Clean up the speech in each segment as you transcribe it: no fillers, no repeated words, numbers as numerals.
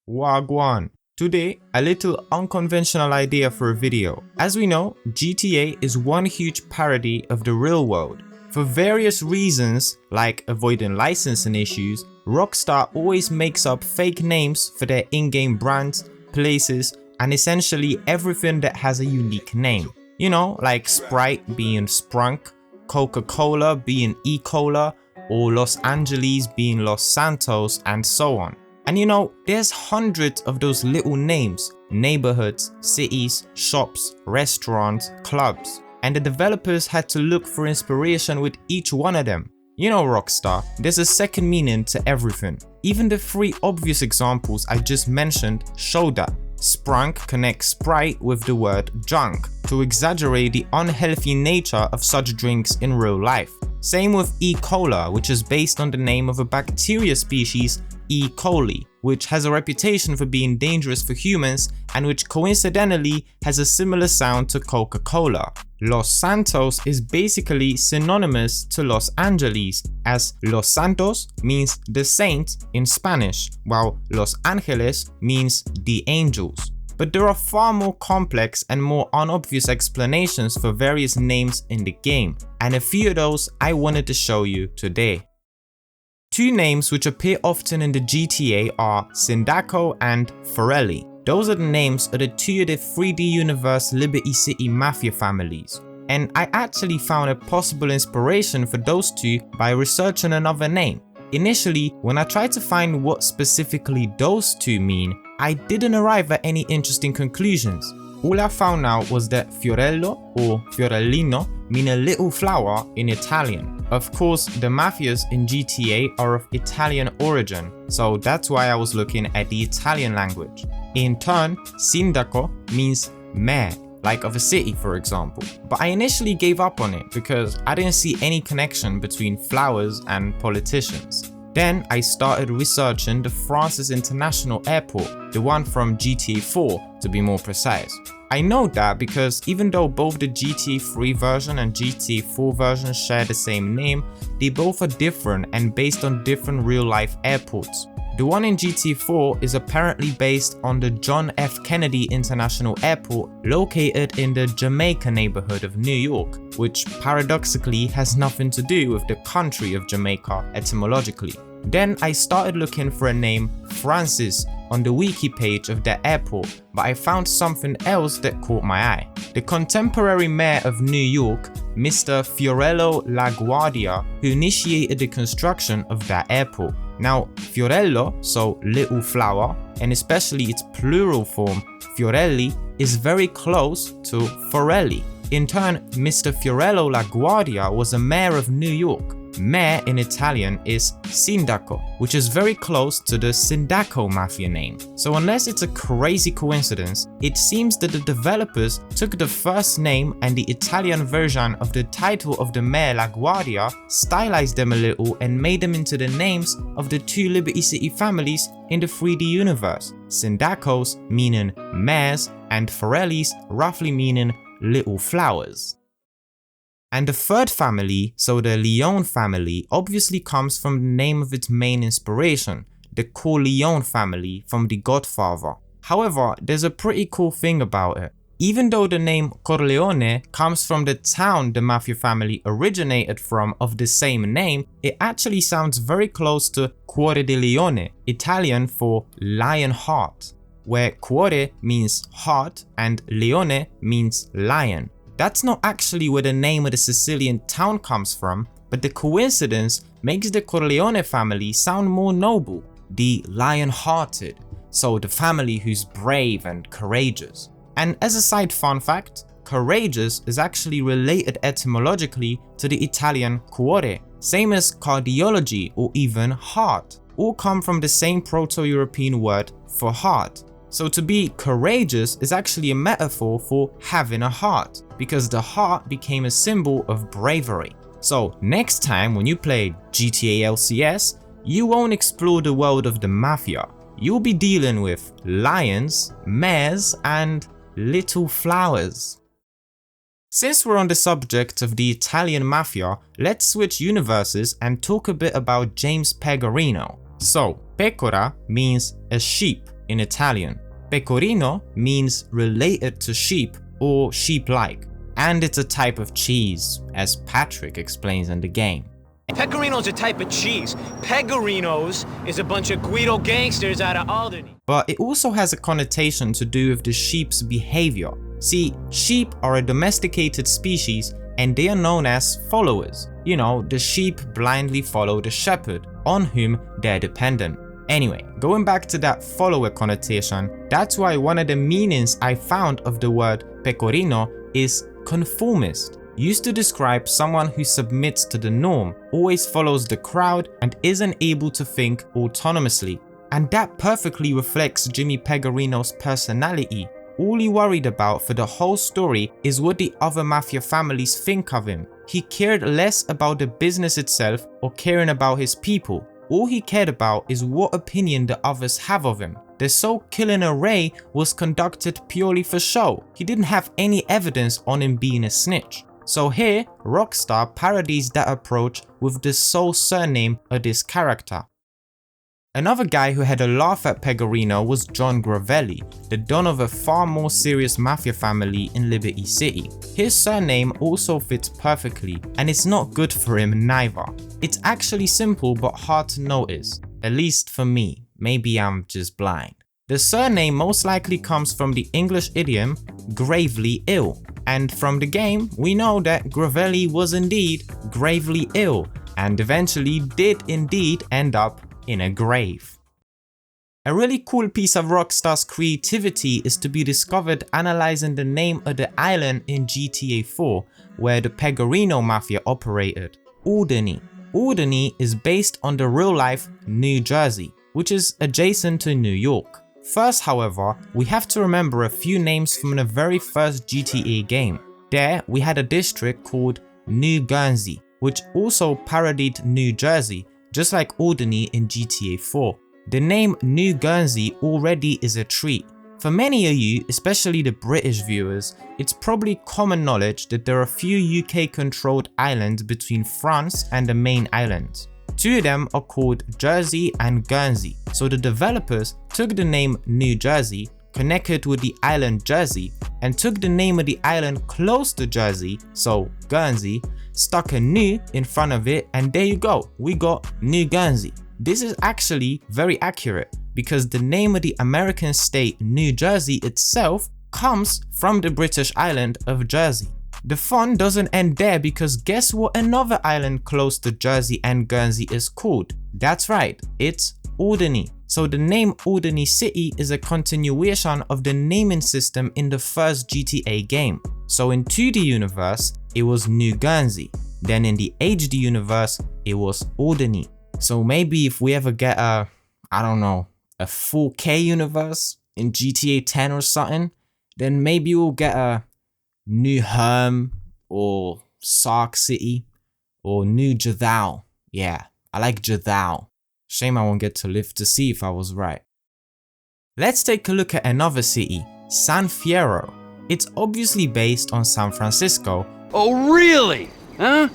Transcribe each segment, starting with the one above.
Wagwan. Today, a little unconventional idea for a video. As we know, GTA is one huge parody of the real world. For various reasons, like avoiding licensing issues, Rockstar always makes up fake names for their in-game brands, places, and essentially everything that has a unique name. You know, like Sprite being Sprunk, Coca-Cola being E-Cola, or Los Angeles being Los Santos, and so on. And you know, there's hundreds of those little names, neighborhoods, cities, shops, restaurants, clubs. And the developers had to look for inspiration with each one of them. You know Rockstar, there's a second meaning to everything. Even the three obvious examples I just mentioned show that. Sprunk connects Sprite with the word junk to exaggerate the unhealthy nature of such drinks in real life. Same with E. Cola, which is based on the name of a bacteria species, E. coli, which has a reputation for being dangerous for humans and which coincidentally has a similar sound to Coca-Cola. Los Santos is basically synonymous to Los Angeles, as Los Santos means the saint in Spanish, while Los Angeles means the angels. But there are far more complex and more unobvious explanations for various names in the game, and a few of those I wanted to show you today. Two names which appear often in the GTA are Sindacco and Forelli. Those are the names of the two of the 3D universe Liberty City Mafia families. And I actually found a possible inspiration for those two by researching another name. Initially, when I tried to find what specifically those two mean, I didn't arrive at any interesting conclusions. All I found out was that Fiorello or Fiorellino mean a little flower in Italian. Of course, the mafias in GTA are of Italian origin, so that's why I was looking at the Italian language. In turn, Sindacco means mayor, like of a city for example. But I initially gave up on it because I didn't see any connection between flowers and politicians. Then I started researching the Francis International Airport, the one from GTA 4 to be more precise. I know that because even though both the GTA 3 version and GTA 4 version share the same name, they both are different and based on different real-life airports. The one in GTA 4 is apparently based on the John F. Kennedy International Airport located in the Jamaica neighborhood of New York, which paradoxically has nothing to do with the country of Jamaica etymologically. Then I started looking for a name Francis on the wiki page of the airport, but I found something else that caught my eye. The contemporary mayor of New York, Mr. Fiorello LaGuardia, who initiated the construction of that airport. Now, Fiorello, so little flower, and especially its plural form, Fiorelli, is very close to Forelli. In turn, Mr. Fiorello LaGuardia was a mayor of New York. Mayor in Italian is Sindacco, which is very close to the Sindacco mafia name. So unless it's a crazy coincidence, it seems that the developers took the first name and the Italian version of the title of the mayor LaGuardia, stylized them a little and made them into the names of the two Liberty City families in the 3D universe. Sindaccos meaning mayors and Forellis roughly meaning little flowers. And the third family, so the Leone family, obviously comes from the name of its main inspiration, the Corleone family from The Godfather. However, there's a pretty cool thing about it. Even though the name Corleone comes from the town the mafia family originated from of the same name, it actually sounds very close to Cuore di Leone, Italian for lion heart, where cuore means heart and leone means lion. That's not actually where the name of the Sicilian town comes from, but the coincidence makes the Corleone family sound more noble, the lion-hearted, so the family who's brave and courageous. And as a side fun fact, courageous is actually related etymologically to the Italian cuore, same as cardiology or even heart, all come from the same Proto-European word for heart. So to be courageous is actually a metaphor for having a heart, because the heart became a symbol of bravery. So next time when you play GTA LCS, you won't explore the world of the mafia. You'll be dealing with lions, mayors, and little flowers. Since we're on the subject of the Italian mafia, let's switch universes and talk a bit about James Pegorino. So, pecora means a sheep, in Italian. Pecorino means related to sheep or sheep-like, and it's a type of cheese, as Patrick explains in the game. Pecorino's a type of cheese. Pegorinos is a bunch of Guido gangsters out of Alderney. But it also has a connotation to do with the sheep's behavior. See, sheep are a domesticated species and they are known as followers. You know, the sheep blindly follow the shepherd, on whom they're dependent. Anyway, going back to that follower connotation, that's why one of the meanings I found of the word pecorino is conformist, used to describe someone who submits to the norm, always follows the crowd, and isn't able to think autonomously. And that perfectly reflects Jimmy Pegorino's personality. All he worried about for the whole story is what the other mafia families think of him. He cared less about the business itself or caring about his people. All he cared about is what opinion the others have of him. The soul killing array was conducted purely for show. He didn't have any evidence on him being a snitch. So here, Rockstar parodies that approach with the sole surname of this character. Another guy who had a laugh at Pegorino was John Gravelii, the don of a far more serious mafia family in Liberty City. His surname also fits perfectly, and it's not good for him neither. It's actually simple but hard to notice, at least for me. Maybe I'm just blind. The surname most likely comes from the English idiom gravely ill, and from the game we know that Gravelii was indeed gravely ill and eventually did indeed end up in a grave. A really cool piece of Rockstar's creativity is to be discovered analyzing the name of the island in GTA 4 where the Pegorino Mafia operated, Alderney. Alderney is based on the real-life New Jersey, which is adjacent to New York. First, however, we have to remember a few names from the very first GTA game. There, we had a district called New Guernsey, which also parodied New Jersey, just like Alderney in GTA 4. The name New Guernsey already is a treat. For many of you, especially the British viewers, it's probably common knowledge that there are a few UK controlled islands between France and the main islands. Two of them are called Jersey and Guernsey, so the developers took the name New Jersey, connected with the island Jersey, and took the name of the island close to Jersey, so Guernsey, stuck a new in front of it, and there you go, we got New Guernsey. This is actually very accurate because the name of the American state New Jersey itself comes from the British island of Jersey. The fun doesn't end there because guess what another island close to Jersey and Guernsey is called? That's right, it's Alderney. So the name Alderney City is a continuation of the naming system in the first GTA game. So in 2D universe, it was New Guernsey. Then in the HD universe, it was Alderney. So maybe if we ever get a 4K universe in GTA 10 or something, then maybe we'll get a New Herm or Sark City or New Jethal. Yeah, I like Jethal. Shame I won't get to live to see if I was right. Let's take a look at another city, San Fierro. It's obviously based on San Francisco. Oh really? Huh?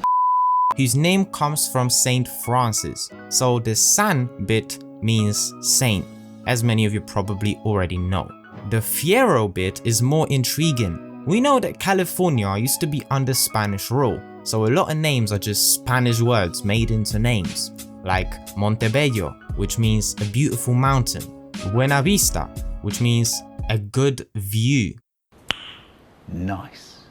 Whose name comes from Saint Francis. So the San bit means saint, as many of you probably already know. The Fierro bit is more intriguing. We know that California used to be under Spanish rule, so a lot of names are just Spanish words made into names, like Montebello, which means a beautiful mountain, Buena Vista, which means a good view. Nice.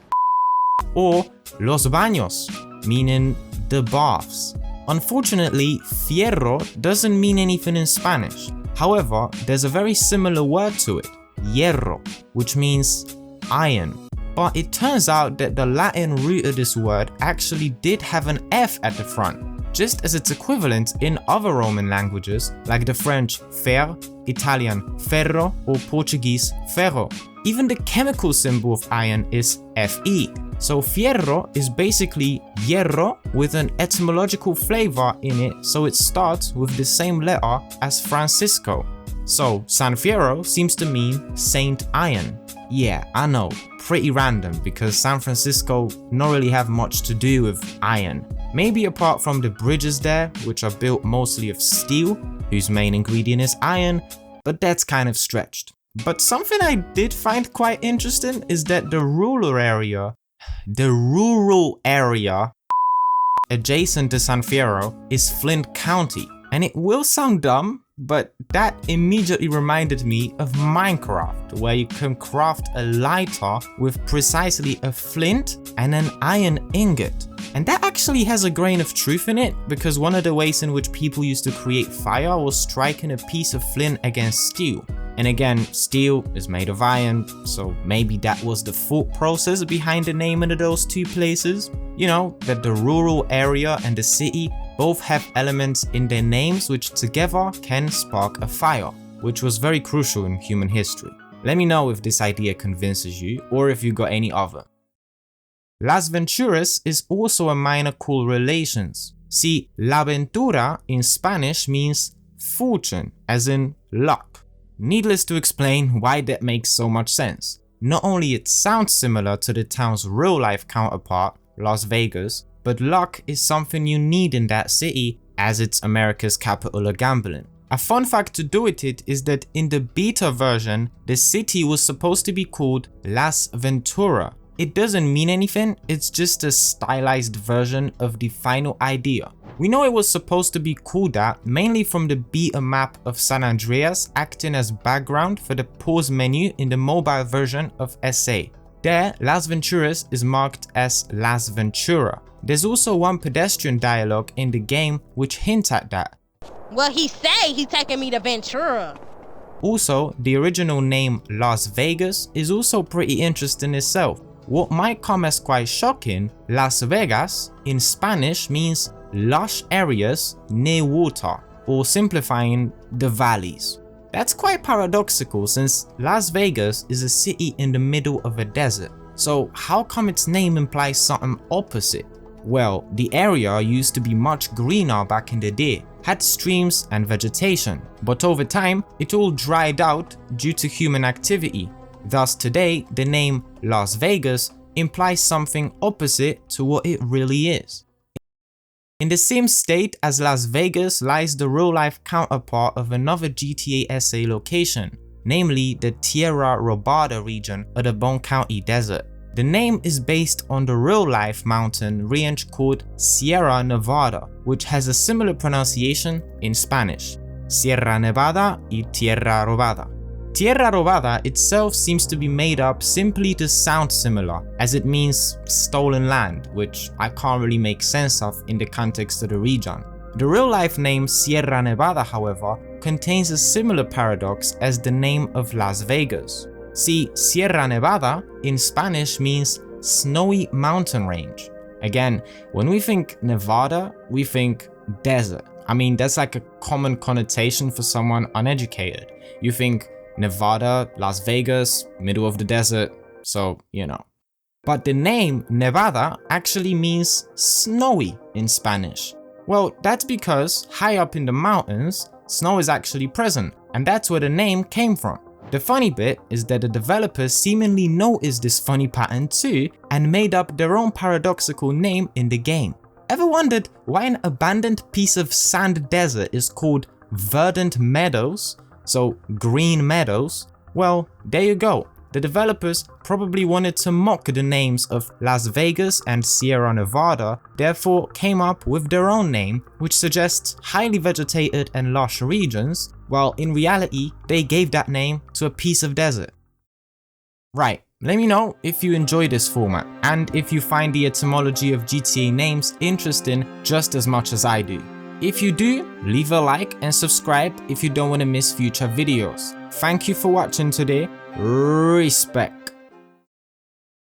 Or Los Baños, meaning the baths. Unfortunately, Fierro doesn't mean anything in Spanish. However, there's a very similar word to it, hierro, which means iron. But it turns out that the Latin root of this word actually did have an F at the front, just as its equivalent in other Roman languages like the French fer, Italian ferro, or Portuguese ferro. Even the chemical symbol of iron is Fe. So Fierro is basically hierro with an etymological flavor in it, so it starts with the same letter as Francisco. So San Fierro seems to mean Saint Iron. Yeah, I know, pretty random because San Francisco don't really have much to do with iron. Maybe apart from the bridges there, which are built mostly of steel, whose main ingredient is iron, but that's kind of stretched. But something I did find quite interesting is that the rural area adjacent to San Fierro is Flint County. And it will sound dumb, but that immediately reminded me of Minecraft, where you can craft a lighter with precisely a flint and an iron ingot. And that actually has a grain of truth in it, because one of the ways in which people used to create fire was striking a piece of flint against steel. And again, steel is made of iron, so maybe that was the thought process behind the naming of those two places. You know, that the rural area and the city both have elements in their names which together can spark a fire, which was very crucial in human history. Let me know if this idea convinces you, or if you got any other. Las Venturas is also a minor correlations. See, la ventura in Spanish means fortune, as in luck. Needless to explain why that makes so much sense. Not only it sounds similar to the town's real-life counterpart, Las Vegas, but luck is something you need in that city, as it's America's capital of gambling. A fun fact to do with it is that in the beta version, the city was supposed to be called Las Ventura. It doesn't mean anything, it's just a stylized version of the final idea. We know it was supposed to be called that mainly from the beta map of San Andreas acting as background for the pause menu in the mobile version of SA. There, Las Venturas is marked as Las Ventura. There's also one pedestrian dialogue in the game which hints at that. Well, he say he taking me to Ventura. Also, the original name Las Vegas is also pretty interesting itself. What might come as quite shocking, Las Vegas in Spanish means lush areas near water, or simplifying, the valleys. That's quite paradoxical since Las Vegas is a city in the middle of a desert. So how come its name implies something opposite? Well, the area used to be much greener back in the day, had streams and vegetation, but over time it all dried out due to human activity. Thus today the name Las Vegas implies something opposite to what it really is. In the same state as Las Vegas lies the real-life counterpart of another GTA SA location, namely the Tierra Robada region of the Bone County Desert. The name is based on the real-life mountain range called Sierra Nevada, which has a similar pronunciation in Spanish, Sierra Nevada y Tierra Robada. Tierra Robada itself seems to be made up simply to sound similar, as it means stolen land, which I can't really make sense of in the context of the region. The real-life name Sierra Nevada, however, contains a similar paradox as the name of Las Vegas. See, Sierra Nevada in Spanish means snowy mountain range. Again, when we think Nevada, we think desert. I mean, that's like a common connotation for someone uneducated. You think Nevada, Las Vegas, middle of the desert, so you know. But the name Nevada actually means snowy in Spanish. Well, that's because high up in the mountains, snow is actually present, and that's where the name came from. The funny bit is that the developers seemingly noticed this funny pattern too and made up their own paradoxical name in the game. Ever wondered why an abandoned piece of sand desert is called Verdant Meadows? So green meadows? Well, there you go. The developers probably wanted to mock the names of Las Vegas and Sierra Nevada, therefore came up with their own name, which suggests highly vegetated and lush regions, while in reality they gave that name to a piece of desert. Right, let me know if you enjoy this format, and if you find the etymology of GTA names interesting just as much as I do. If you do, leave a like and subscribe if you don't want to miss future videos. Thank you for watching today. Respect.